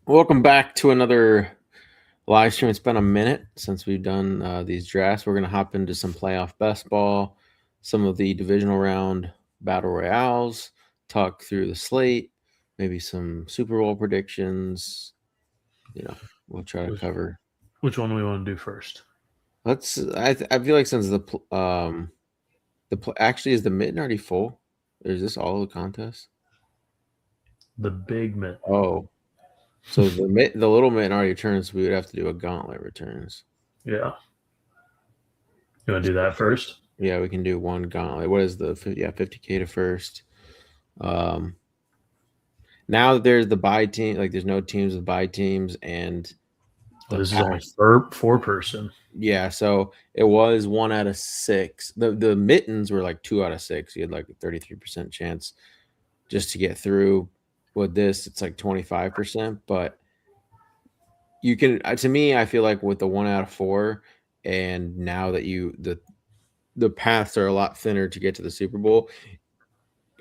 Welcome back to another live stream. It's been a minute since we've done these drafts. We're going to hop into some playoff best ball, some of the divisional round battle royales, talk through the slate, maybe some Super Bowl predictions. We'll try to Which, cover. which one do we want to do first? I feel like since actually is the mitten already full? Or is this all the contest? The big mitten. Oh, so the little mitten already returns. We would have to do a gauntlet returns. Yeah. You want to do that first? Yeah, we can do one gauntlet. What is the 50K to first? Um, now that there's the buy team, like there's no teams with buy teams, and Well, the this is only past, four person. yeah. So it was 1 out of 6. The mittens were like 2 out of 6. You had like a 33% chance just to get through. With this, it's like 25%, but you can. To me, I feel like with the 1 out of 4, and now that the paths are a lot thinner to get to the Super Bowl,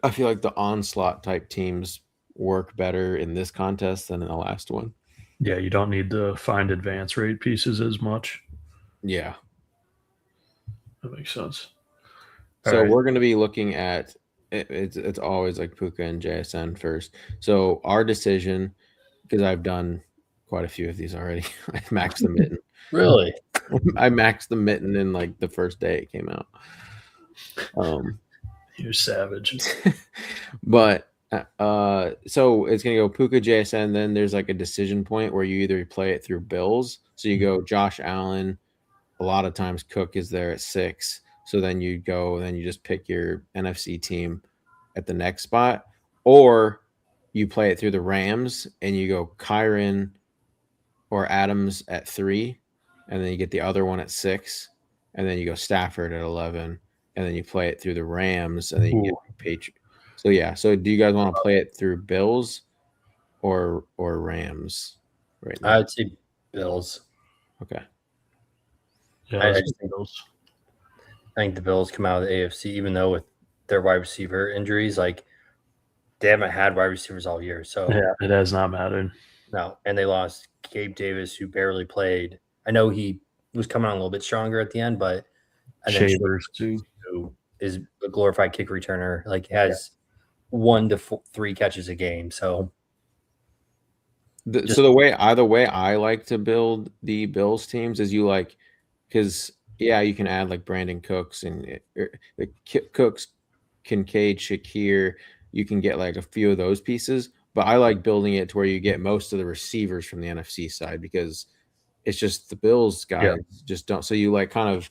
I feel like the onslaught type teams work better in this contest than in the last one. Yeah, you don't need to find advance rate pieces as much. Yeah. That makes sense. So All right. we're going to be looking at it's always like Puka and JSN first. So our decision, because I've done quite a few of these already, I maxed the mitten. Really? I maxed the mitten in like the first day it came out. You're savage. But so it's gonna go Puka JSN. Then there's like a decision point where you either play it through Bills. So you go Josh Allen. A lot of times Cook is there at 6. So then you go, then you just pick your NFC team at the next spot, or you play it through the Rams and you go Kyron or Adams at 3, and then you get the other one at 6, and then you go Stafford at 11, and then you play it through the Rams, and then you Ooh, get Patriot. So yeah, so do you guys want to play it through Bills or Rams right now? I'd say Bills. Okay. yeah, I that's just Bills. think the Bills come out of the AFC, even though with their wide receiver injuries, like they haven't had wide receivers all year. So Yeah, it has not mattered. no, and they lost Gabe Davis, who barely played. I know he was coming on a little bit stronger at the end, but and then Shavers too. who is a glorified kick returner, like has 1 to 3 catches a game. So So the way I like to build the Bills teams is you like, because yeah, you can add like Brandon Cooks and the Cooks, Kincaid, Shakir. You can get like a few of those pieces, but I like building it to where you get most of the receivers from the NFC side, because it's just the Bills guys just don't. So you like kind of,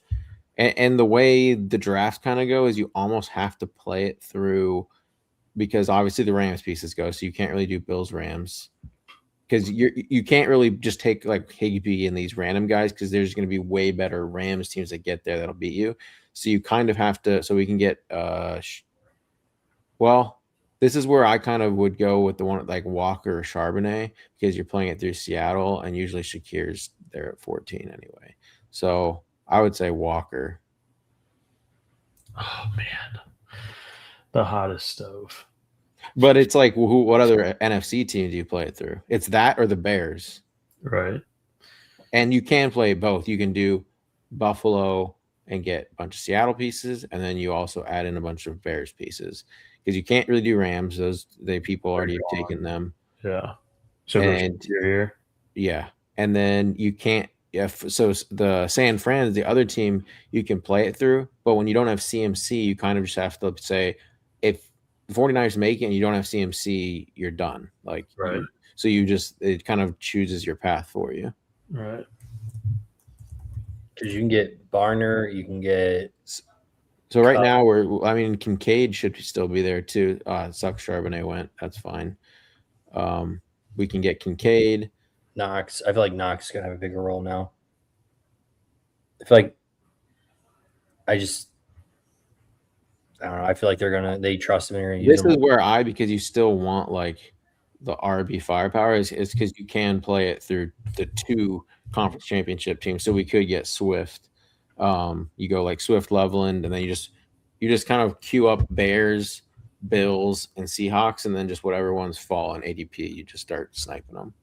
and the way the draft kind of go is you almost have to play it through, because obviously the Rams pieces go, so you can't really do Bills Rams, because you can't really just take like Higbee and these random guys, because there's going to be way better Rams teams that get there that'll beat you. So you kind of have to. So we can get well, this is where I kind of would go with the one like Walker or Charbonnet, because you're playing it through Seattle, and usually Shakir's there at 14 anyway. So I would say Walker. Oh man, the hottest stove. But it's like, what other NFC team do you play it through? It's that or the Bears. Right. And you can play both. You can do Buffalo and get a bunch of Seattle pieces, and then you also add in a bunch of Bears pieces, because you can't really do Rams. Those people already have taken them. Yeah. So And here. yeah, and then you can't. So the San Fran is the other team you can play it through, but when you don't have CMC, you kind of just have to say, if the 49ers make it and you don't have CMC, you're done. Like, Right. So it kind of chooses your path for you. Right. because you can get Barner, you can get So right now Kincaid should still be there too. It sucks Charbonnet went. That's fine. We can get Kincaid. Knox. I feel like Knox is gonna have a bigger role now. I feel like I don't know. I feel like they trust him and they're gonna use This him. is where because you still want like the RB firepower is because you can play it through the 2 conference championship teams. So we could get Swift. You go like Swift, Loveland, and then you just kind of queue up Bears, Bills, and Seahawks, and then just whatever ones fall in ADP, you just start sniping them.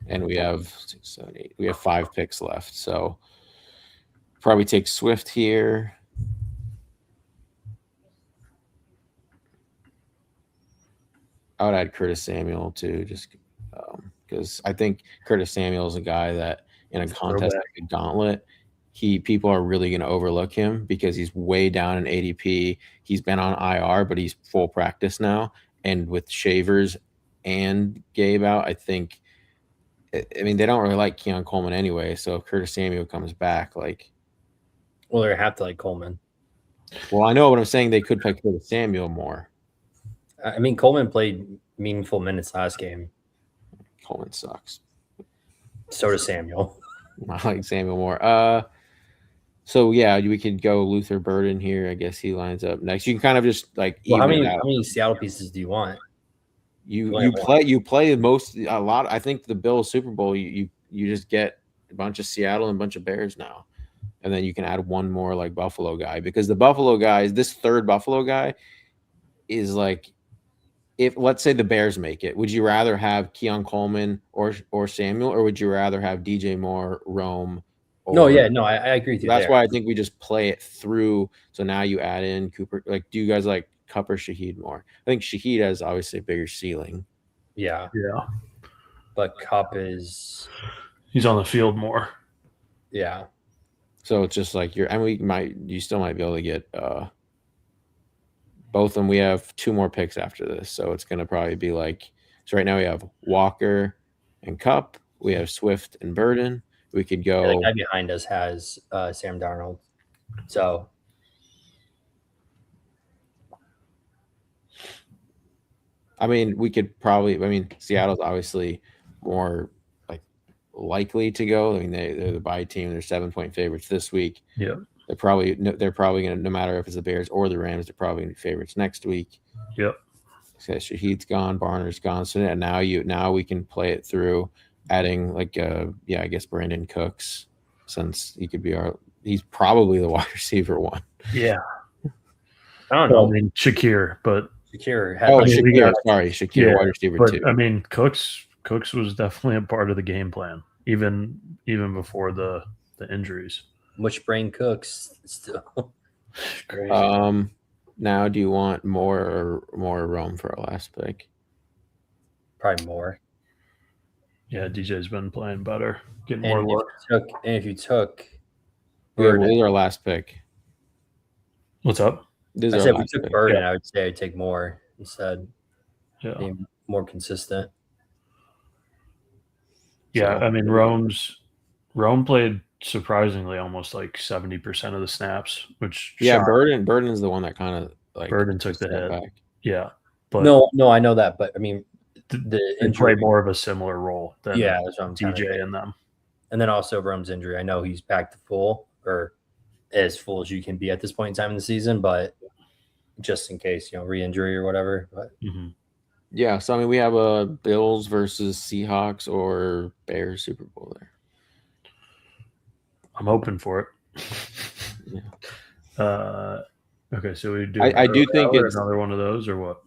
and we have 6, 7, 8. We have 5 picks left, so probably take Swift here. I would add Curtis Samuel too, just because I think Curtis Samuel is a guy that in a contest like a gauntlet, people are really going to overlook him because he's way down in ADP. He's been on IR, but he's full practice now, and with Shavers and Gabe out, I think. I mean, they don't really like Keon Coleman anyway, so if Curtis Samuel comes back, like, well, they have to like Coleman. well, I know, but I'm saying they could play Curtis Samuel more. I mean, Coleman played meaningful minutes last game. Coleman sucks. So does Samuel. I like Samuel more. So yeah, we could go Luther Burden here. I guess he lines up next. You can kind of just like Well, even how many Seattle pieces do you want? You play a lot. I think the Bills Super Bowl you just get a bunch of Seattle and a bunch of Bears now, and then you can add one more like Buffalo guy because the Buffalo guys, this third Buffalo guy, is like, if let's say the Bears make it, would you rather have Keon Coleman or Samuel, or would you rather have DJ Moore, Rome? I agree with you. That's why I think we just play it through. So now you add in Cooper. Like, do you guys like Kupp or Shaheed more? I think Shaheed has obviously a bigger ceiling. Yeah. But Kupp he's on the field more. Yeah. So it's just like you still might be able to get both of them. We have 2 more picks after this, so it's going to probably be like, so right now we have Walker and Kupp. We have Swift and Burden. We could go. The guy behind us has Sam Darnold. So I mean, we could probably. I mean, Seattle's obviously more like likely to go. I mean, they're the bye team. They're 7-point favorites this week. Yeah, they're probably going to, no matter if it's the Bears or the Rams, they're probably going to be favorites next week. Yep. So Shaheed's gone, Barner's gone. So now we can play it through, adding like I guess Brandon Cooks, since he could be he's probably the wide receiver one. Yeah. I don't know. I mean, Shakir, but Shakir. Shakir, wide receiver but, 2. I mean, Cooks was definitely a part of the game plan, even before the injuries. Which brain Cooks still? Crazy. Now, do you want more Rome for our last pick? Probably more. Yeah, DJ's been playing better, getting and more work. If you took Burden, this is our last pick. What's up? I said if we took Burden, I would say I'd take more instead. Yeah, be more consistent. Yeah, I mean, Rome played surprisingly almost like 70% of the snaps, which Burden is the one that kind of like Burden took the hit back. Yeah, but no, I know that, but I mean, they play more of a similar role than that's what I'm DJ and them. And then also Rome's injury. I know he's back to full, or as full as you can be at this point in time in the season, but just in case, re-injury or whatever. But yeah, so I mean, we have a Bills versus Seahawks or Bears Super Bowl there. I'm hoping for it. Yeah. Okay, so we do. I do think it's another one of those, or what?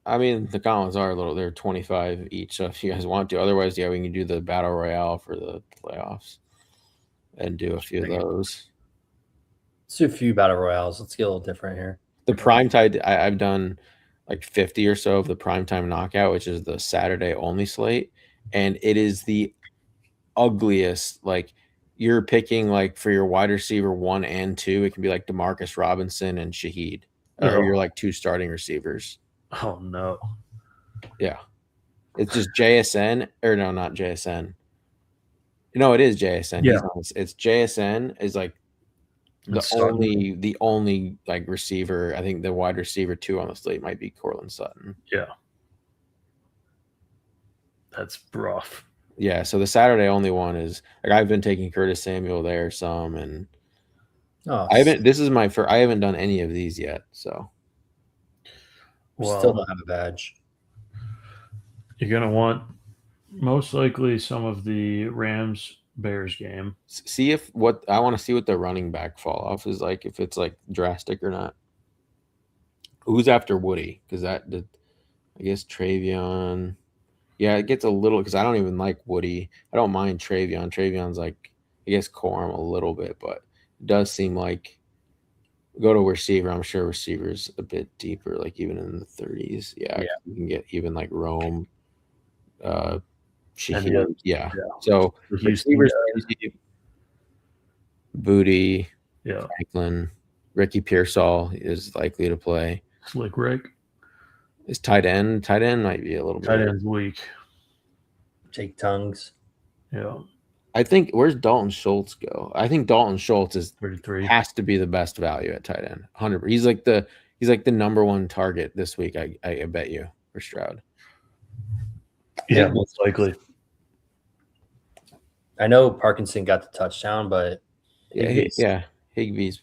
I mean, the gauntlets are they're 25 each. So if you guys want to, otherwise, we can do the battle royale for the playoffs and do a few of those. Let's do a few battle royales. Let's get a little different here. The primetime, I've done like 50 or so of the primetime knockout, which is the Saturday only slate, and it is the ugliest. Like, you're picking like for your wide receiver 1 and 2, it can be like Demarcus Robinson and Shaheed, or you're like 2 starting receivers. Oh no. Yeah. It's just JSN, or no, not JSN. No, it is JSN. Yeah. It's JSN is like the only like receiver. I think the wide receiver 2 on the slate might be Cortland Sutton. Yeah. That's rough. Yeah, so the Saturday only one is like, I've been taking Curtis Samuel there some, and I haven't done any of these yet, so still don't have a badge. You're gonna want most likely some of the Rams Bears game. I want to see what the running back fall off is like, if it's like drastic or not. Who's after Woody? Because I guess Travion. Yeah, it gets a little because I don't even like Woody. I don't mind Travion. Travion's like I guess Corum a little bit, but it does seem like go to receiver. I'm sure receiver's a bit deeper, like even in the 30s. Yeah, Yeah. you can get even like Rome, And Shahir. Yeah. yeah. So The Houston receivers, guys. Booty, Yeah. Franklin, Ricky Pearsall is likely to play. Slick Rick. Is tight end? Tight end might be a little Tight bit. end's weak. Jake Tongues. Yeah. I think where's Dalton Schultz go? I think Dalton Schultz 33. has to be the best value at tight end. 100. He's like the number one target this week. I bet you for Stroud. Yeah, most likely. I know Parkinson got the touchdown, but Higbee's.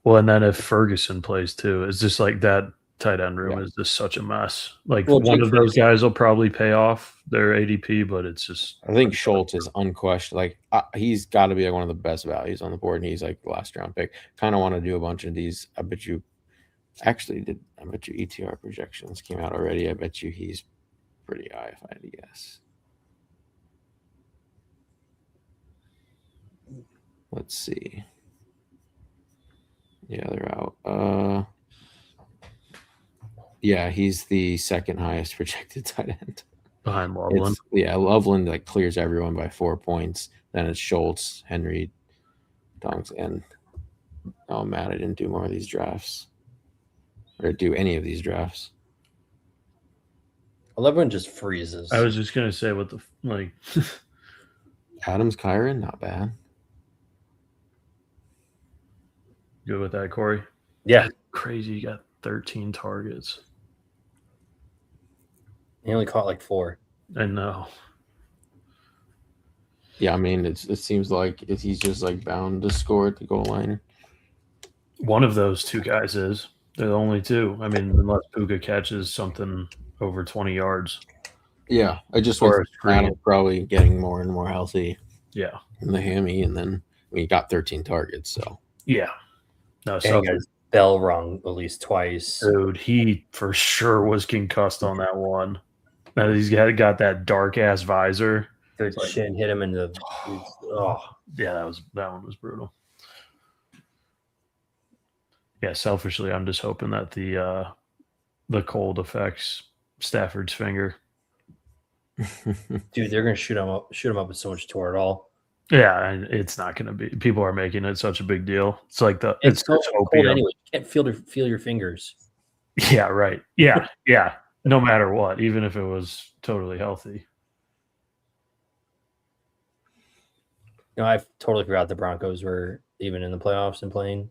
Well, and then if Ferguson plays too, it's just like that tight end room is just such a mess. Like Well, one Jake of those guys will probably pay off their ADP, but it's just I think Schultz is unquestioned. Like he's got to be like one of the best values on the board, and he's like the last round pick. Kind of want to do a bunch of these. I bet you ETR projections came out already. I bet you he's pretty high if I had to guess. Let's see. Yeah, they're out. Yeah, he's the second highest projected tight end. behind Loveland. Loveland like clears everyone by 4 points. Then it's Schultz, Henry, Tongues, and oh man, I didn't do more of these drafts. Or do any of these drafts. 11 just freezes. I was just gonna say what the like. Adams Kyron, not bad. Good with that, Corey? Yeah. That's crazy. You got 13 targets. He only caught like 4. I know. Yeah, I mean, it seems like he's just like bound to score at the goal line. One of those two guys is. They're the only two. I mean, unless Puka catches something over 20 yards. Yeah, I just Or was a screen. probably getting more and more healthy Yeah. in the hammy, and then we got 13 targets. So Yeah. No, And he so got his bell rung at least twice. dude, he for sure was concussed on that one. Now he's got that dark ass visor. Good shin hit him in the. Oh, Yeah, that one was brutal. Yeah, selfishly, I'm just hoping that the cold affects Stafford's finger. dude, they're gonna shoot him up with so much Toradol. Yeah, and it's not going to be. People are making it such a big deal. It's like It's so cold opium. anyway. You can't feel your fingers. Yeah, right. Yeah, yeah. No matter what, even if it was totally healthy. You know, I totally forgot the Broncos were even in the playoffs and playing.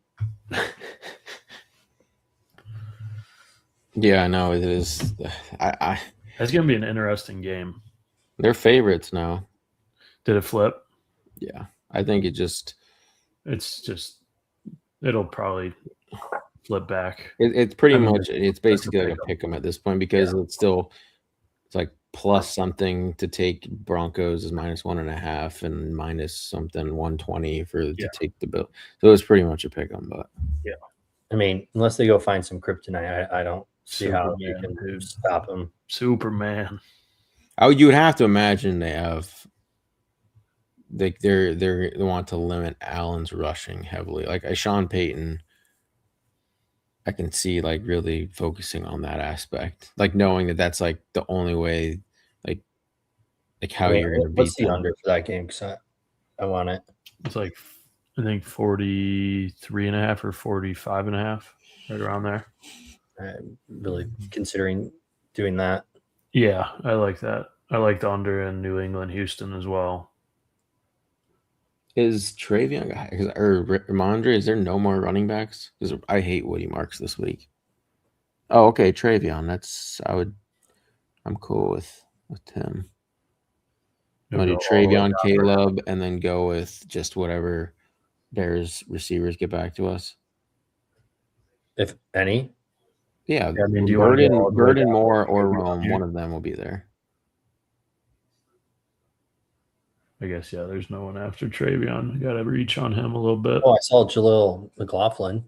Yeah, I know it is. That's going to be an interesting game. They're favorites now. Did it flip? Yeah, I think it'll probably flip back. It's pretty I mean, much it's basically like a pick 'em. pick 'em at this point because it's like plus something to take Broncos is -1.5 and minus something 120 to take the bill. So it's pretty much a pick 'em, but yeah. I mean, unless they go find some kryptonite, I don't see how you Superman, can dude. stop them. Superman. you would have to imagine they have they want to limit Allen's rushing heavily. Like Sean Payton, I can see like really focusing on that aspect, like knowing that that's like the only way, like how you're going to beat What's the them. under for that game? Because I want it. It's like I think 43.5 or 45.5, right around there. I'm really considering doing that. Yeah, I like that. I like the under in New England, Houston as well. Is Travion or Ramondre? Is there no more running backs? Because I hate Woody Marks this week. Oh, okay, Travion. I'm cool with him. You want to do Travion, Caleb, and then go with just whatever Bears receivers get back to us? If any. Yeah, I mean, do you want to go all the way Burden down Moore, to or Travion Rome. here? One of them will be there. I guess, yeah, there's no one after Travion. I got to reach on him a little bit. Oh, I saw Jalil McLaughlin.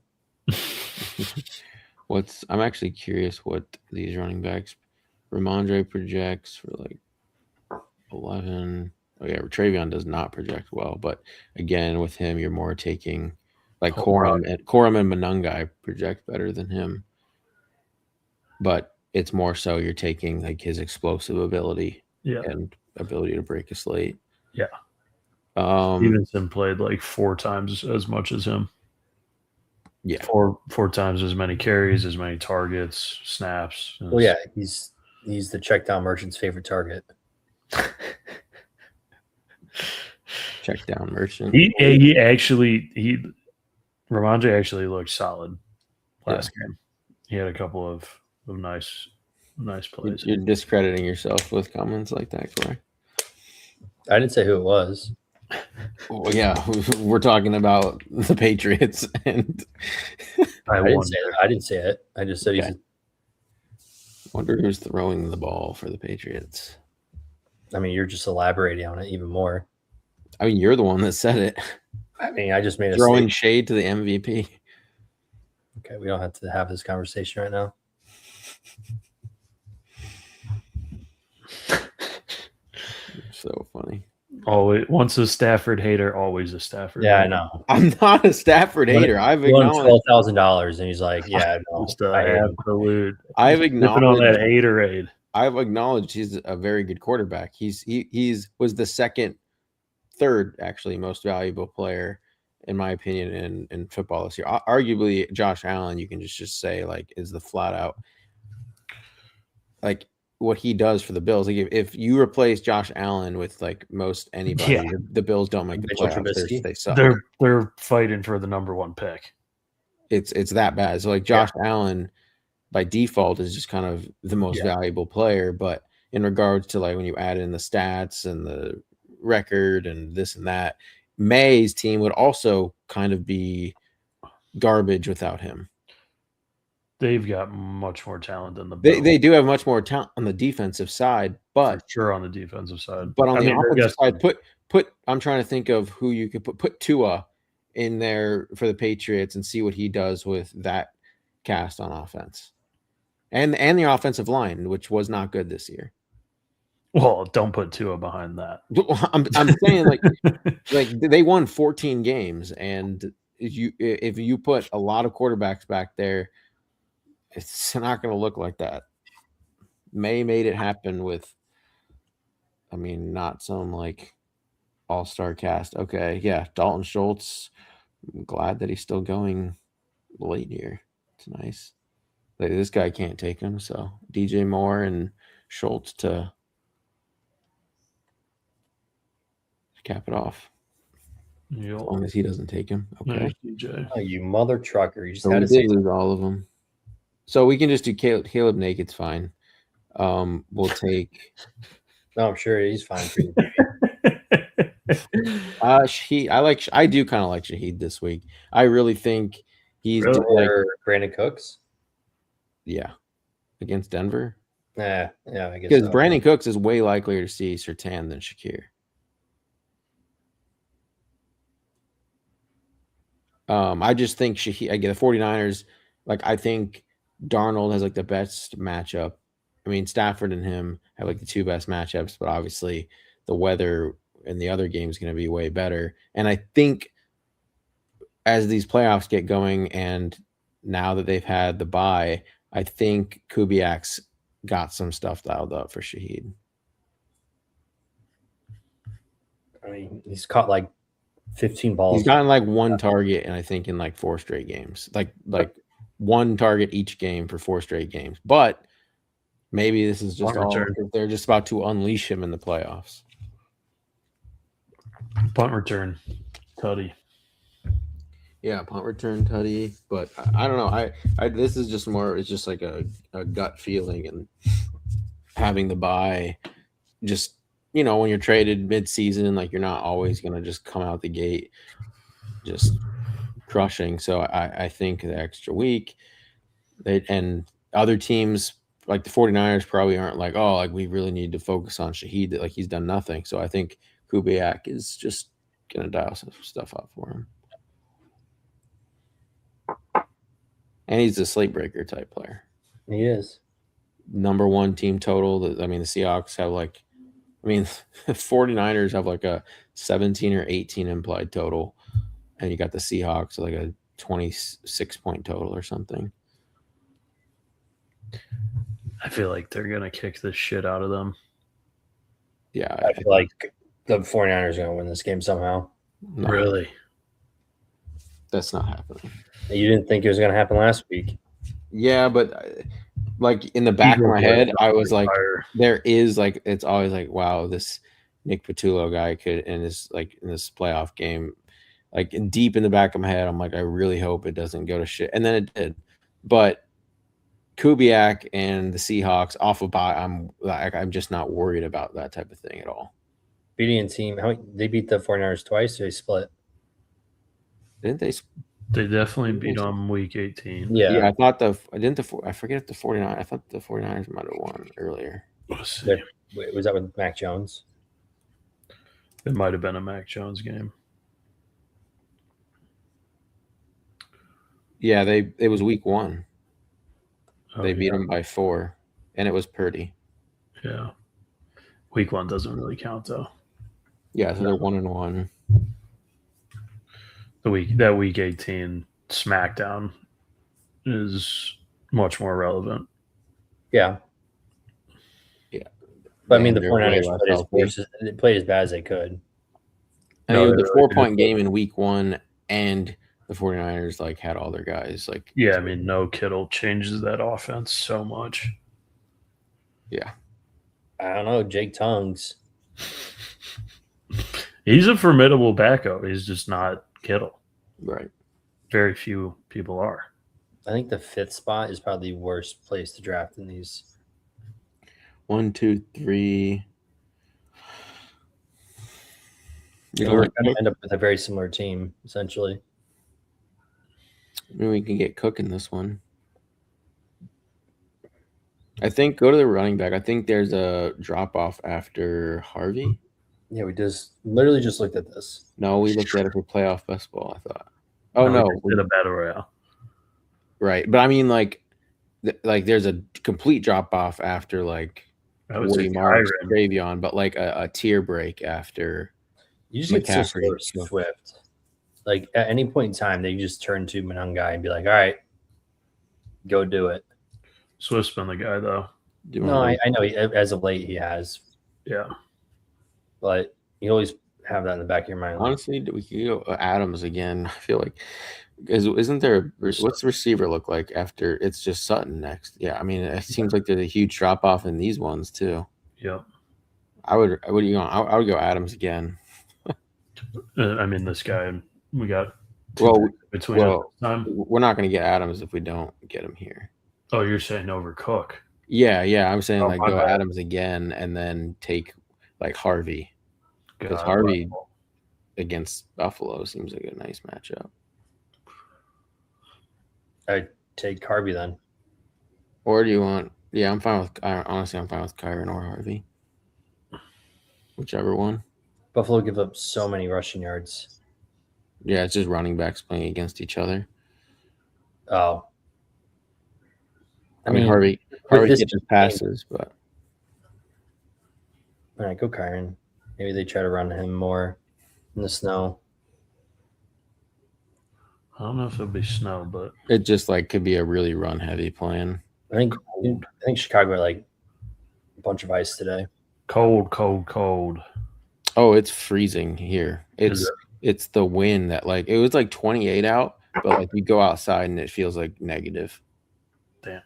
I'm actually curious what these running backs Ramondre projects for like 11. Oh yeah, Travion does not project well, but again, with him, you're more taking like Corum and Monungai project better than him, but it's more so you're taking like his explosive ability and ability to break a slate. Yeah. Stevenson played like 4 times as much as him. Yeah, four times as many carries, as many targets, snaps. Well, yeah, he's the check down merchant's favorite target. Check down merchant. Ramondre actually looked solid last game. He had a couple of nice plays. You're discrediting yourself with comments like that, Corey. I didn't say who it was. Well, yeah, we're talking about the Patriots, and I didn't say it. I just said he's. Wonder who's throwing the ball for the Patriots. I mean, you're just elaborating on it even more. I mean, you're the one that said it. I mean, I just made throwing shade to the MVP. Okay, we don't have to have this conversation right now. So funny. Always, once a Stafford hater, always a Stafford. Yeah, hater. I know. I'm not a Stafford hater. I've acknowledged $12,000, and he's like, "Yeah, no, absolute." I've acknowledged on that haterade. I've acknowledged he's a very good quarterback. He was the third actually most valuable player in my opinion in football this year. Arguably, Josh Allen, you can just say like is the flat out like what he does for the Bills. Like if you replace Josh Allen with like most anybody, the Bills don't make the playoffs. They suck. They're fighting for the number 1 pick. It's that bad. So like Josh Allen by default is just kind of the most valuable player, but in regards to like when you add in the stats and the record and this and that, May's team would also kind of be garbage without him. They've got much more talent than the Bills. They do have much more talent on the defensive side, but for sure on the defensive side. But on the offensive side, put I'm trying to think of who you could put Tua in there for the Patriots and see what he does with that cast on offense. And the offensive line, which was not good this year. Well, don't put Tua behind that. I'm saying like they won 14 games, and if you put a lot of quarterbacks back there, it's not going to look like that. May made it happen with, I mean, not some like all-star cast. Okay, yeah, Dalton Schultz. I'm glad that he's still going late here. It's nice. Like, this guy can't take him, so DJ Moore and Schultz to cap it off. Yep. As long as he doesn't take him. Okay. DJ. Oh, you mother trucker. You just so we did lose all of them. So we can just do Caleb Naked's fine. We'll take. No, I'm sure he's fine for you. I do kind of like Shaheed this week. I really think he's like Brandon Cooks. Yeah, against Denver. Yeah, I guess because Brandon Cooks is way likelier to see Surtain than Shakir. I just think Shaheed. I get the 49ers. Like I think Darnold has like the best matchup. I mean, Stafford and him have like the 2 best matchups, but obviously the weather in the other game is going to be way better. And I think as these playoffs get going and now that they've had the bye, I think Kubiak's got some stuff dialed up for Shaheed. I mean, he's caught like 15 balls. He's gotten like 1 target, and I think in like 4 straight games, like 1 target each game for 4 straight games. But maybe this is just they're just about to unleash him in the playoffs. Punt return, Tutty. Yeah, punt return, Tutty. But I don't know. I this is just more. It's just like a gut feeling, and having the bye, just when you're traded mid-season, like you're not always gonna just come out the gate just crushing. So I think the extra week, and other teams like the 49ers probably aren't like, oh, like we really need to focus on Shaheed, like he's done nothing. So I think Kubiak is just gonna dial some stuff up for him. And he's a slate breaker type player. He is. Number 1 team total. I mean, the Seahawks have like I mean, 49ers have like a 17 or 18 implied total, and you got the Seahawks like a 26-point total or something. I feel like they're gonna kick the shit out of them. Yeah, I feel like the 49ers are going to win this game somehow. no, Really? that's not happening. You didn't think it was going to happen last week. Yeah, but like in the back of my head, I was like, Fire. there is like, it's always like, wow, this Nick Patullo guy could in this playoff game, like deep in the back of my head, I'm like, I really hope it doesn't go to shit, and then it did. But Kubiak and the Seahawks off of bye, I'm just not worried about that type of thing at all. Beating a team, they beat the 49ers twice, or they split? Didn't they? They definitely beat them week 18. Yeah. I thought I forget if the 49. I thought the 49ers might have won earlier. Let's see. Was that with Mac Jones? It might have been a Mac Jones game. Yeah, it was week 1. They beat yeah. them by 4, and it was Purdy. Yeah. Week 1 doesn't really count though. Yeah, so they're 1-1. That week 18 SmackDown is much more relevant. Yeah. Yeah. But I mean, the 49ers played as bad as they could. I mean, the 4-point game in week 1, and the 49ers like had all their guys like. Yeah, I mean, no Kittle changes that offense so much. Yeah. I don't know, Jake Tongues. He's a formidable backup. He's just not Kittle. Right. Very few people are. I think the 5th spot is probably the worst place to draft in these. 1, 2, 3. We're going to end up with a very similar team, essentially. Maybe we can get Cook in this one. I think go to the running back. I think there's a drop off after Harvey. Yeah, we literally just looked at this. No, we looked at it for playoff best ball, I thought. Oh, no. We did a battle royale. Right. But I mean, like there's a complete drop off after like Woody Marks, Travion, but like a tier break after. You just get so swift. Like at any point in time, they just turn to Monangai and be like, all right, go do it. Swift's been the guy, though. No, I know. As of late, he has. Yeah. But you always have that in the back of your mind. Honestly, we could go Adams again. I feel like, isn't there, what's the receiver look like after it's just Sutton next? Yeah, I mean, it seems like there's a huge drop off in these ones, too. Yeah. I would go Adams again. I mean, this guy, we got between time. We're not going to get Adams if we don't get him here. Oh, you're saying over Cook? Yeah. I'm saying go Adams again and then take like Harvey. Because Harvey against Buffalo seems like a nice matchup. I'd take Harvey then. Or do you want? Yeah, I'm fine with. Honestly, I'm fine with Kyron or Harvey. Whichever one. Buffalo give up so many rushing yards. Yeah, it's just running backs playing against each other. Oh. I mean, Harvey gets his passes, but. All right, go Kyron. Maybe they try to run him more in the snow. I don't know if it'll be snow, but it just like could be a really run heavy plan. I think Chicago had like a bunch of ice today. Cold. Oh, it's freezing here. It's the wind that like it was like 28 out, but like you go outside and it feels like negative. Damn.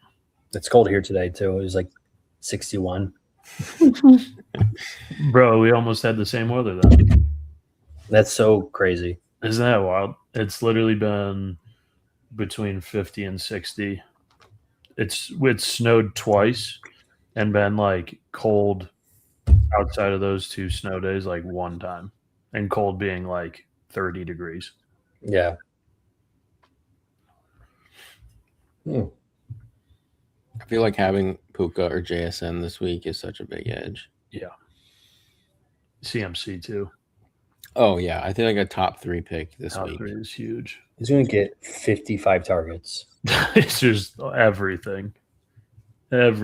It's cold here today too. It was like 61. Bro, we almost had the same weather then. That's so crazy. Isn't that wild? It's literally been between 50 and 60. It's snowed twice and been like cold outside of those 2 snow days like one time, and cold being like 30 degrees. Yeah. I feel like having Puka or JSN this week is such a big edge. Yeah. CMC too. Oh yeah, I think like a top 3 pick this week. Top 3 is huge. He's going to get 55 targets. It's just everything through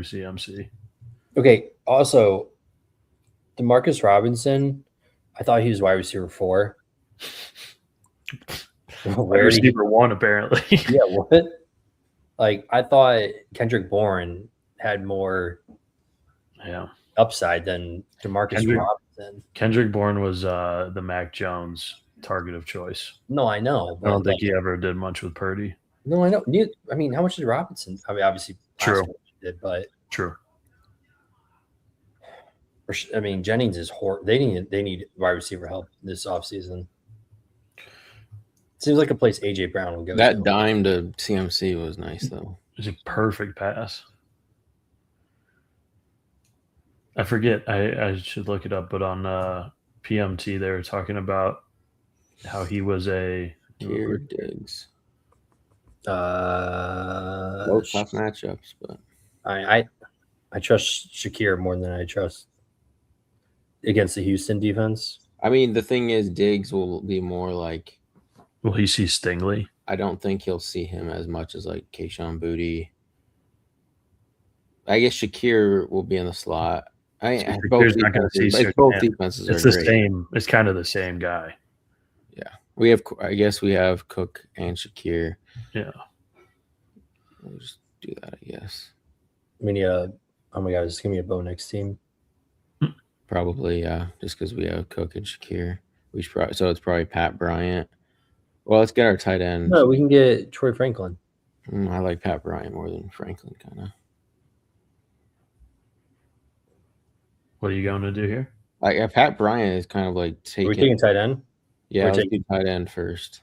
CMC. Okay. Also, Demarcus Robinson, I thought he was wide receiver 4. Wide receiver 1, apparently. Yeah, what? Like, I thought Kendrick Bourne had more upside than Demarcus Robinson. Kendrick Bourne was the Mac Jones target of choice. No, I know. I don't think he ever did much with Purdy. No, I know. I mean, how much did Robinson? I mean, obviously, true. Did, but true. I mean, Jennings is horrible. They need wide receiver help this offseason. Seems like a place AJ Brown would go. That dime to CMC was nice, though. It was a perfect pass. I forget. I should look it up, but on PMT they were talking about how he was a Here Diggs. Both tough matchups, but I trust Shakir more than I trust against the Houston defense. I mean, the thing is, Diggs will be more like. Will he see Stingley? I don't think he'll see him as much as like Kayshon Boutte. I guess Shakir will be in the slot. Both defenses it's are the great. Same. It's kind of the same guy. Yeah, I guess we have Cook and Shakir. Yeah, we'll just do that. I guess. I mean, oh my God, is this gonna be a Bo Nix team? Probably, yeah. Just because we have Cook and Shakir, so it's probably Pat Bryant. Well, let's get our tight end. No, we can get Troy Franklin. I like Pat Bryant more than Franklin, kind of. What are you going to do here? Pat Bryant is kind of like taking. Are we taking tight end? Yeah, let's do tight end first.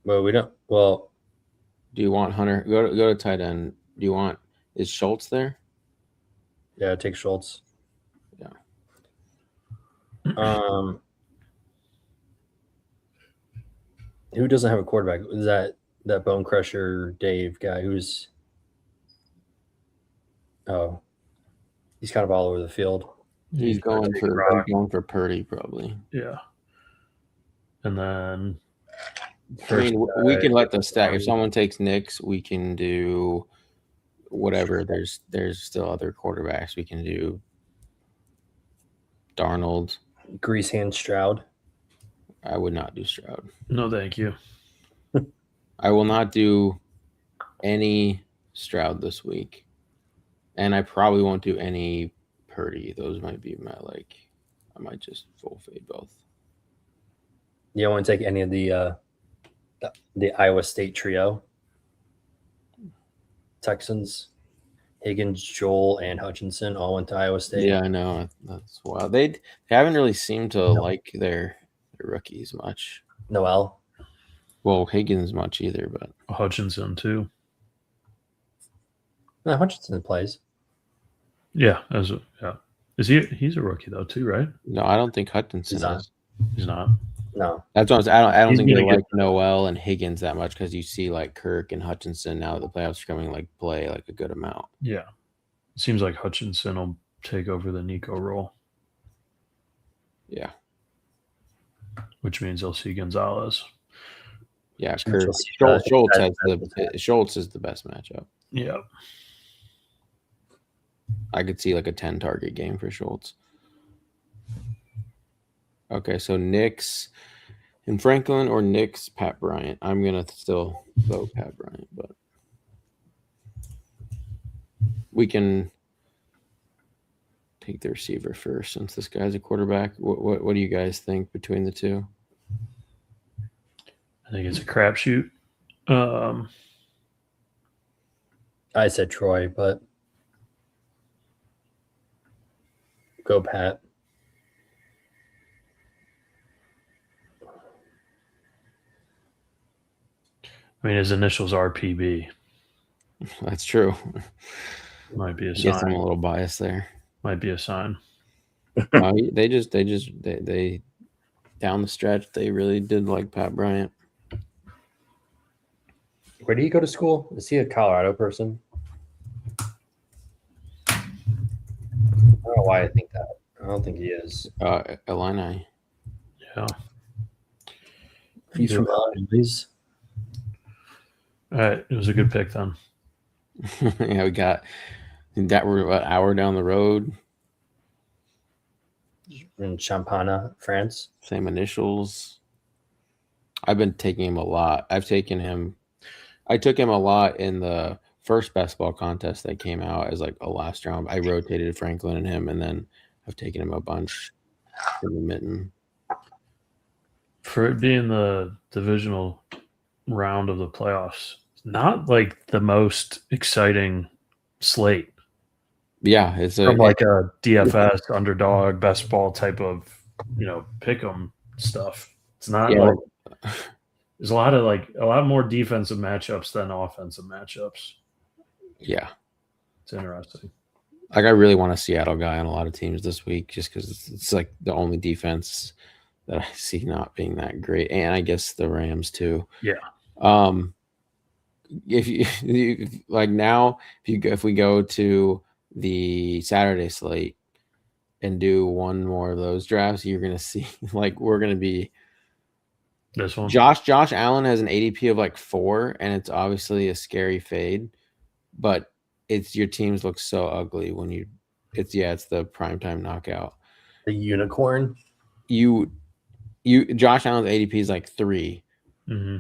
Well, we don't. Well, do you want Hunter? Go to tight end. Do you want? Is Schultz there? Yeah, take Schultz. Yeah. Who doesn't have a quarterback? Is that Bone Crusher Dave guy who's? Oh, he's kind of all over the field. He's going for Purdy probably. Yeah. And then we can let them stack. If someone takes Knicks, we can do whatever. There's still other quarterbacks. We can do Darnold. Grease hand Stroud. I would not do Stroud. No, thank you. I will not do any Stroud this week. And I probably won't do any Purdy. Those might be my I might just full fade both. You don't want to take any of the Iowa State trio. Texans, Higgins, Joel, and Hutchinson all went to Iowa State. Yeah, I know. That's wild. They haven't really seemed to like their rookies much. Noel. Well, Higgins much either, but Hutchinson too. No, Hutchinson plays. Yeah, is he's a rookie though too, right? No, I don't think Hutchinson is. He's not. No, that's what I don't think they like Noel and Higgins that much because you see like Kirk and Hutchinson now that the playoffs are coming play like a good amount. Yeah, it seems like Hutchinson will take over the Nico role. Yeah, which means they'll see Gonzalez. Yeah, Kirk. Schultz is the best matchup. Yeah, I could see like a 10 target game for Schultz. Okay, so Knicks and Franklin or Knicks, Pat Bryant. I'm going to still vote Pat Bryant, but we can take the receiver first since this guy's a quarterback. What do you guys think between the two? I think it's a crapshoot. I said Troy, but go Pat. I mean, his initials are PB. That's true. Might be a sign. I guess I'm a little biased there. Might be a sign. They down the stretch, they really did like Pat Bryant. Where did he go to school? Is he a Colorado person? I don't know why I think that. I don't think he is. Illini. Yeah. He's from Illinois. All right, it was a good pick then. Yeah, we got that. We're an hour down the road. in Champagne, France. Same initials. I've been taking him a lot. I took him a lot in the first best ball contest that came out as like a last round. I rotated Franklin and him, and then I've taken him a bunch in the mitten. For it being the divisional round of the playoffs, not like the most exciting slate. Yeah, it's From like a DFS underdog best ball type of pick 'em stuff. It's not like there's a lot more defensive matchups than offensive matchups. Yeah, it's interesting. Like I really want a Seattle guy on a lot of teams this week, just because it's like the only defense that I see not being that great, and I guess the Rams too. Yeah. If you like now, if we go to the Saturday slate and do one more of those drafts, you're gonna see like we're gonna be this one. Josh Allen has an ADP of like 4, and it's obviously a scary fade, but it's your teams look so ugly when it's the primetime knockout. The unicorn. Josh Allen's ADP is like 3,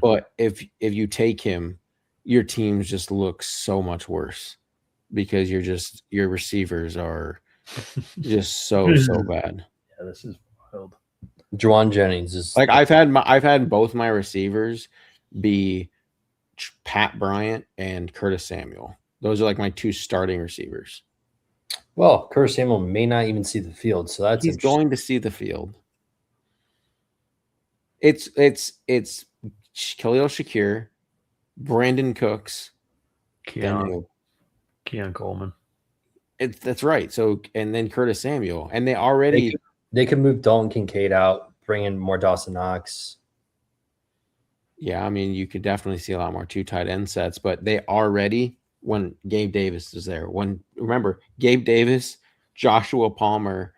but if you take him, your teams just look so much worse because your receivers are just so bad. Yeah, this is wild. Juwan Jennings is like I've had both my receivers be Pat Bryant and Curtis Samuel. Those are like my 2 starting receivers. Well, Curtis Samuel may not even see the field, so he's going to see the field. It's Khalil Shakir, Brandon Cooks, Keon Coleman. That's right. So and then Curtis Samuel, and they could move Dalton Kincaid out, bring in more Dawson Knox. Yeah, I mean you could definitely see a lot more 2 tight end sets, but they already when Gabe Davis is there. Remember Gabe Davis, Joshua Palmer,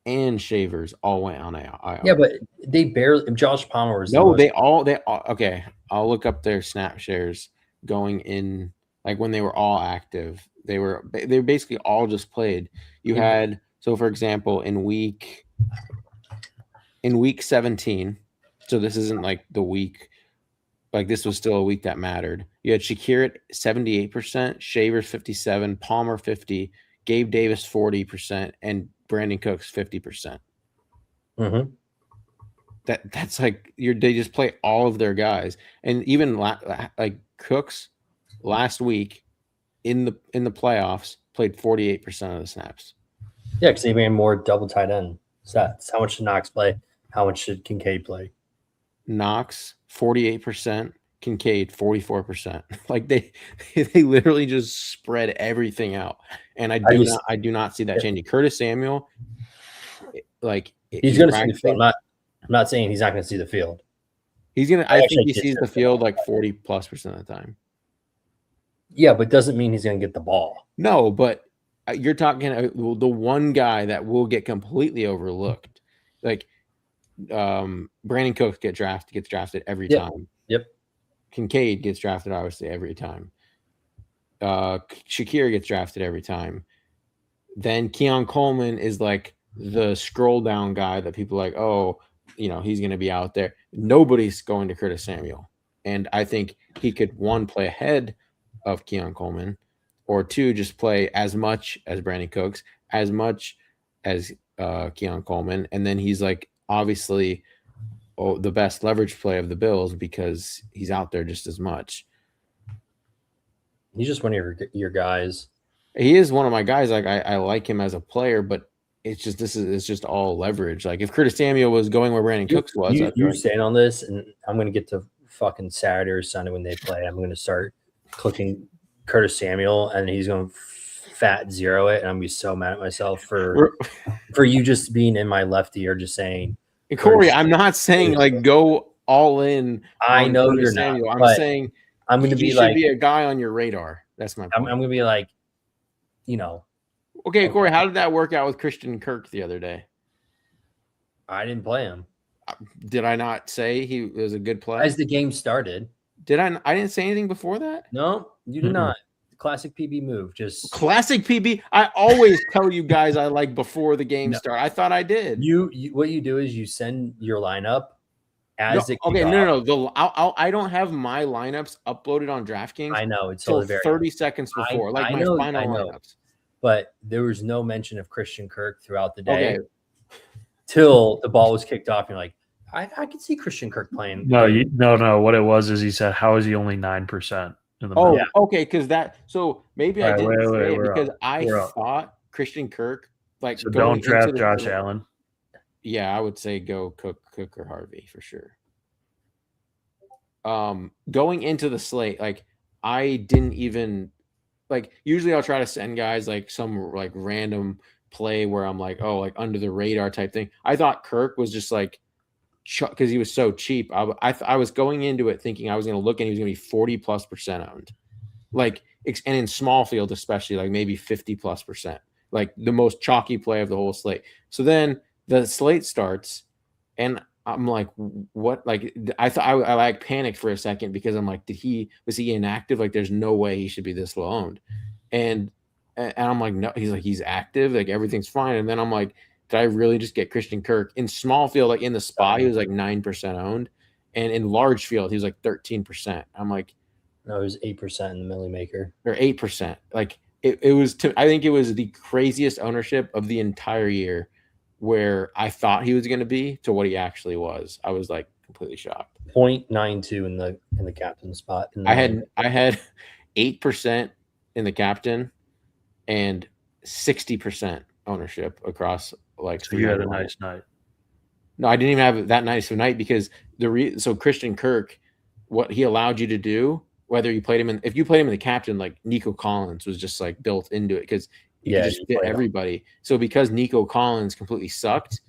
and Shavers all went on IR. Yeah, but they barely. Josh Palmer was they all okay. I'll look up their snap shares going in, like when they were all active. They were basically all just played. You had for example in week 17. So this isn't like the week. Like this was still a week that mattered. You had Shakir at 78%, Shavers 57%, Palmer 50%, Gabe Davis 40%, and Brandon Cooks 50%. Mm-hmm. That's like they just play all of their guys, and even like Cooks last week in the playoffs played 48% of the snaps. Yeah, because they ran more double tight end sets. How much should Knox play? How much should Kincaid play? Knox 48%, Kincaid 44%. Like they literally just spread everything out, and I do not see that changing. Curtis Samuel, like he's going to see the field. I'm not saying he's not going to see the field. He's gonna. I think he sees the field like 40+% of the time. Yeah, but doesn't mean he's going to get the ball. No, but you're talking the one guy that will get completely overlooked, like. Brandon Cooks gets drafted every time. Yep. Kincaid gets drafted obviously every time. Shakir gets drafted every time. Then Keon Coleman is like the scroll down guy that people are like, oh, he's going to be out there. Nobody's going to Curtis Samuel, and I think he could 1 play ahead of Keon Coleman, or 2 just play as much as Brandon Cooks, as much as Keon Coleman, and then he's like. Obviously, the best leverage play of the Bills because he's out there just as much. He's just one of your guys. He is one of my guys. Like I like him as a player, but it's just all leverage. Like if Curtis Samuel was going where Brandon Cooks was, you're saying on this, and I'm going to get to fucking Saturday or Sunday when they play. I'm going to start clicking Curtis Samuel, and he's going to fat zero it, and I'm gonna be so mad at myself for you just being in my left ear, just saying. Corey, I'm not saying like go all in. I know you're not. I'm saying I'm gonna be like be a guy on your radar. That's my point. I'm gonna be like, Okay, Corey, how did that work out with Christian Kirk the other day? I didn't play him. Did I not say he was a good play as the game started? I didn't say anything before that. No, you did not. classic PB move. Just classic PB. I always tell you guys I like before the game No. start. I thought I did. you what you do is you send your lineup as it Okay, kicks no. off. I don't have my lineups uploaded on DraftKings I know it's till all very 30 seconds before, like my final lineups. but there was no mention of Christian Kirk throughout the day Okay. till the ball was kicked off. And you're like, I can see Christian Kirk playing. No. What it was is he said, "How is he only 9% in the?" Oh, Yeah. okay, because that. So maybe I didn't say it we're because up. I We're up. thought Christian Kirk like So going don't draft into Josh Allen. Yeah, I would say go Cook or Harvey for sure. Going into the slate, like I didn't even like. Usually, I'll try to send guys like some like random play where I'm like, oh, like under the radar type thing. I thought Kirk was just like because he was so cheap. I was going into it thinking I was going to look and he was going to be 40+% owned, like and in small field especially like maybe 50+%, like the most chalky play of the whole slate. So then the slate starts and I'm like, what? Like I thought I like panicked for a second because I'm like, was he inactive? Like there's no way he should be this low owned. And I'm like, no, he's active, like everything's fine. And then I'm like, did I really just get Christian Kirk in small field? Like in the spot, he was like 9% owned, and in large field, he was like 13%. I'm like, no, it was 8% in the Millie Maker or 8%. Like it was. I think it was the craziest ownership of the entire year, where I thought he was going to be to what he actually was. I was like completely shocked. 0.92 in the captain spot. I had 8% in the captain and 60% ownership across like. So you had a nice night. No, I didn't even have that nice of a night because so Christian Kirk, what he allowed you to do, whether you played him if you played him in the captain, like Nico Collins was just like built into it because you could just fit everybody. So because Nico Collins completely sucked,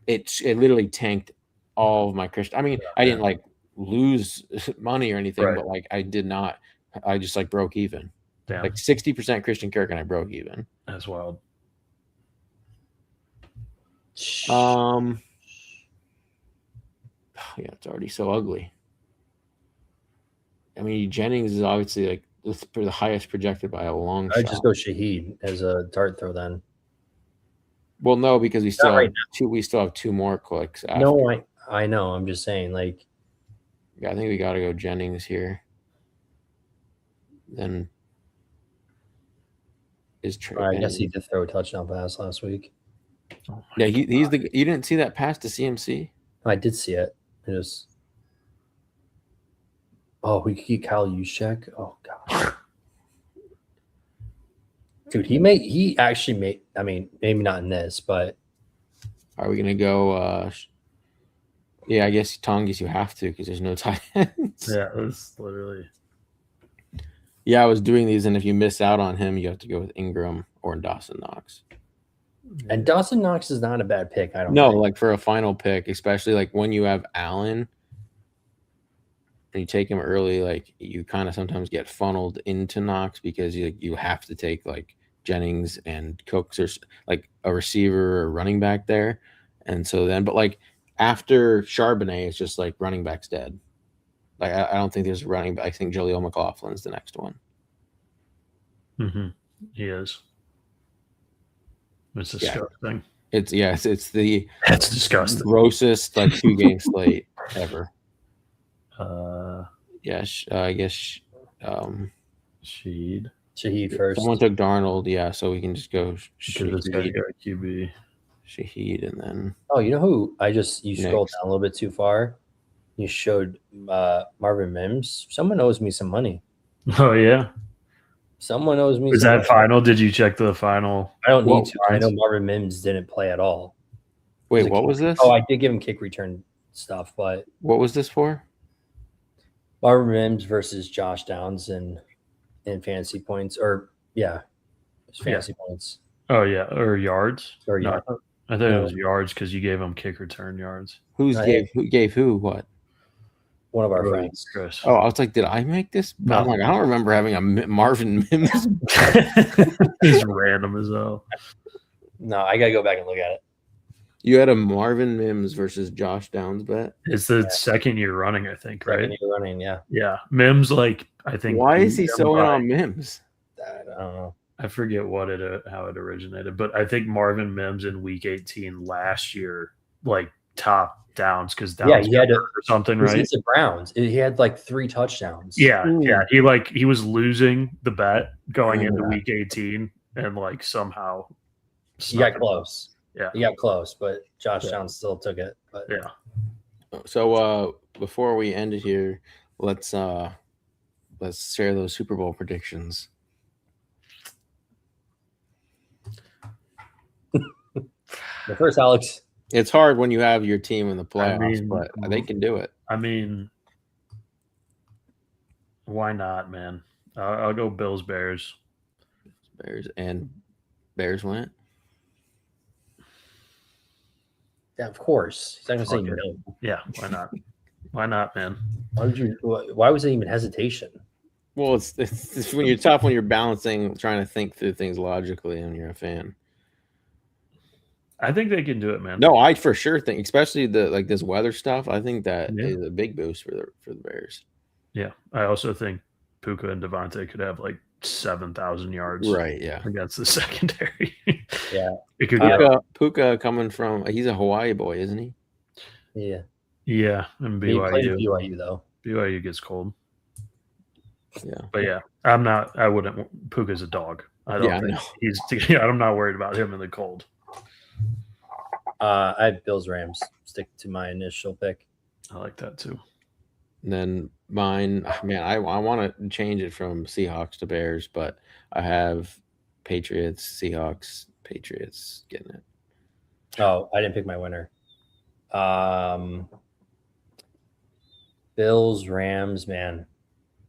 it literally tanked all of my Christian. I mean, I didn't like lose money or anything, but like I did not. I just like broke even. Damn. Like 60% Christian Kirk and I broke even. That's wild. Yeah, it's already so ugly. I mean, Jennings is obviously like the highest projected by a long shot. I'd just go Shaheed as a dart throw then. Well, no, because we still have two more clicks. After. No, I know. I'm just saying, like. Yeah, I think we got to go Jennings here. Then is Trey. I guess he did throw a touchdown pass last week. Oh yeah, he's the. You didn't see that pass to CMC? I did see it. It was. Oh, we could get Kyle Juszczyk. Oh god, dude, he actually made. I mean, maybe not in this, but are we gonna go? Yeah, I guess Tongas you have to because there's no tight ends. Yeah, it was literally. Yeah, I was doing these, and if you miss out on him, you have to go with Ingram or Dawson Knox. And Dawson Knox is not a bad pick. I don't know. think. Like for a final pick, especially like when you have Allen and you take him early, like you kind of sometimes get funneled into Knox because you have to take like Jennings and Cooks or like a receiver or running back there. And so then, but like after Charbonnet, it's just like running back's dead. Like I don't think there's a running back. I think Jaleel McLaughlin's the next one. Mm-hmm. He is. It's disgusting. Yeah. It's the that's disgusting. Grossest like 2-game slate ever. Yes, I guess Shaheed first. Someone took Darnold, yeah, so we can just go Shaheed QB. Shaheed and then you know who you scrolled down a little bit too far. You showed Marvin Mims. Someone owes me some money. Oh yeah. Someone owes me. Is that final? Did you check the final? I don't need to. I know Marvin Mims didn't play at all. Wait, what was this? Oh, I did give him kick return stuff, but what was this for? Marvin Mims versus Josh Downs in fantasy points, fantasy points. Oh yeah, or yards. Or yards. I thought it was yards because you gave him kick return yards. Who gave who what? One of our friends, Chris. Oh, I was like, did I make this? No. I'm like, I don't remember having a Marvin Mims. He's random as hell. No, I gotta go back and look at it. You had a Marvin Mims versus Josh Downs bet. It's the second year running, I think, right? Second year running, yeah. Yeah, Mims, like I think. Why is beat he him so in by- on Mims? I don't know. I forget how it originated, but I think Marvin Mims in Week 18 last year, like top Downs because Downs he had got hurt or something, right? Against the Browns, he had like 3 touchdowns. Yeah, Ooh. yeah. He was losing the bet going into Week 18, and like somehow He got close. Yeah, he got close, but Josh Downs still took it. But yeah. So before we end it here, let's share those Super Bowl predictions. the first, Alex. It's hard when you have your team in the playoffs, I mean, but they can do it. I mean, why not, man? I'll go Bills Bears. Bears went. Yeah, of course. He's not gonna say Okay. no. Yeah, why not? Why not, man? Why was it even hesitation? Well, it's when you're tough when you're balancing, trying to think through things logically, and you're a fan. I think they can do it, man. No, I for sure think, especially this weather stuff. I think that Yeah. is a big boost for the Bears. Yeah, I also think Puka and Devontae could have like 7,000 yards Right? Yeah. against the secondary. Yeah. It could get Puka coming from he's a Hawaii boy, isn't he? Yeah. Yeah, and He played BYU. BYU though. BYU gets cold. Yeah. But yeah, I wouldn't. Puka's a dog. I don't Yeah, I think know. Yeah, I'm not worried about him in the cold. I have Bills Rams. Stick to my initial pick. I like that too. And then mine, man, I want to change it from Seahawks to Bears, but I have Patriots, Seahawks, Patriots getting it. Oh, I didn't pick my winner. Bills, Rams, man.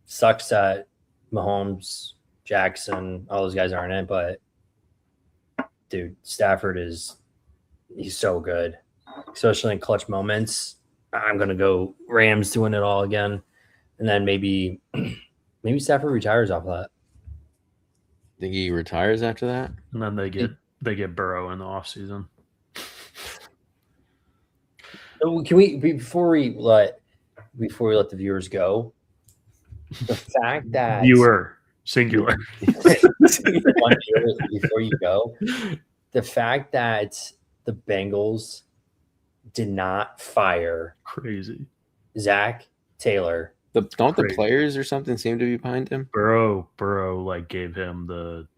Sucks that Mahomes, Jackson, all those guys aren't in it, but dude, Stafford he's so good, especially in clutch moments. I'm gonna go Rams to win it all again, and then maybe Stafford retires off that. Think he retires after that? And then they get Burrow in the offseason. Can we before we let the viewers go? The fact that Viewer singular. one viewer before you go, the fact that the Bengals did not fire Crazy. Zach Taylor. Don't the Crazy. players or something seem to be behind him? Burrow like gave him the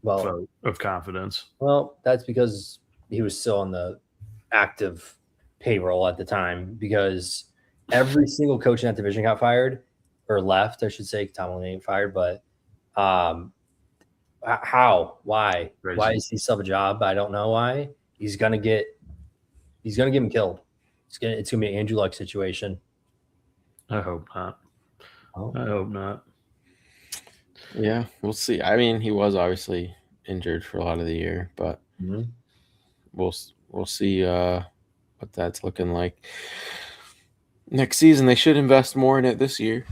Well, vote of confidence. well, that's because he was still on the active payroll at the time. Because every single coach in that division got fired or left, I should say. Tomlin ain't fired, but how? Why? Crazy. Why is he still have a job? I don't know why. He's gonna get him killed. It's gonna be an Andrew Luck situation. I hope not. Oh. I hope not. Yeah, we'll see. I mean, he was obviously injured for a lot of the year, but Mhm. we'll see what that's looking like next season. They should invest more in it this year.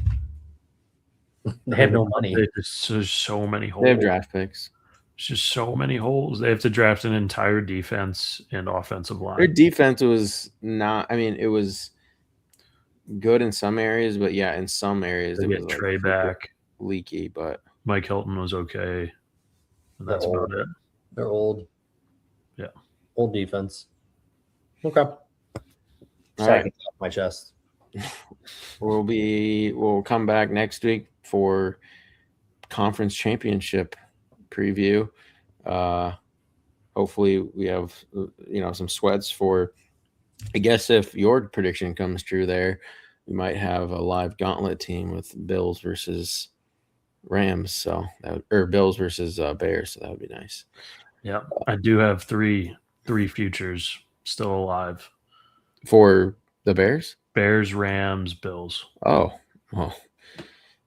They have no money. There's so many holes. They have draft picks. There's just so many holes. They have to draft an entire defense and offensive line. Their defense was not. I mean, it was good in some areas, but yeah, in some areas They it get was Trey like back. leaky. But Mike Hilton was okay. And that's They're about it. They're old. Yeah. Old defense. Okay. all Sorry, right, off my chest. we'll come back next week for conference championship preview. Hopefully we have some sweats for. I guess if your prediction comes true, there we might have a live gauntlet team with Bills versus Rams. Or Bills versus Bears. So that would be nice. Yeah. I do have three futures still alive. For the Bears? Bears, Rams, Bills. Oh, well,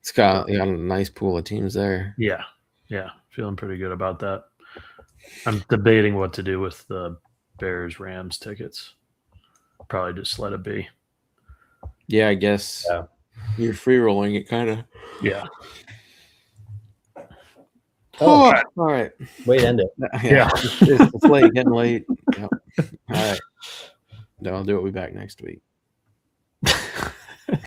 it's got a nice pool of teams there. Yeah. Yeah. Feeling pretty good about that. I'm debating what to do with the Bears, Rams tickets. Probably just let it be. Yeah, I guess Yeah. you're free rolling it kind of. Yeah. Oh, All right. way to end it. Yeah. It's late, getting late. Yep. All right. No, I'll do it. We'll be back next week.